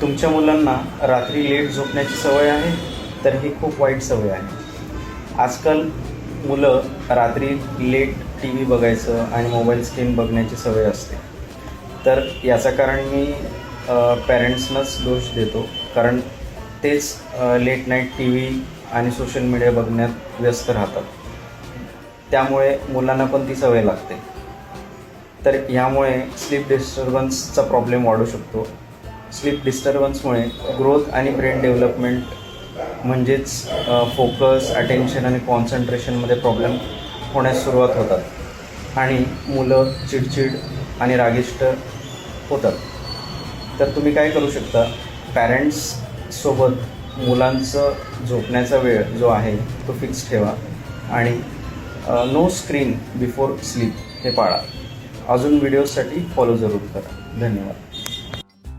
तुमच्या मुलांना रात्री लेट झोपण्याची सवय आहे, तर ही खूप वाईट सवय आहे. आजकाल मुलं रात्री लेट टी व्ही बघायचं आणि मोबाईल स्क्रीन बघण्याची सवय असते. तर याचं कारण मी पॅरेंट्सनाच दोष देतो, कारण तेच लेट नाईट टी व्ही आणि सोशल मीडिया बघण्यात व्यस्त राहतात. त्यामुळे मुलांना पण ती सवय लागते. तर ह्यामुळे स्लीप डिस्टर्बन्सचा प्रॉब्लेम वाढू शकतो. स्लीप डिस्टर्बन्समुळे ग्रोथ आणि ब्रेन डेव्हलपमेंट म्हणजेच फोकस, अटेन्शन आणि कॉन्सन्ट्रेशनमध्ये प्रॉब्लेम होण्यास सुरुवात होतात आणि मुलं चिडचिड आणि रागिष्ट होतात. तर तुम्ही काय करू शकता, पॅरेंट्ससोबत मुलांचं झोपण्याचा वेळ जो आहे तो फिक्स ठेवा आणि नो स्क्रीन बिफोर स्लीप हे पाळा. अजून व्हिडिओसाठी फॉलो जरूर करा. धन्यवाद.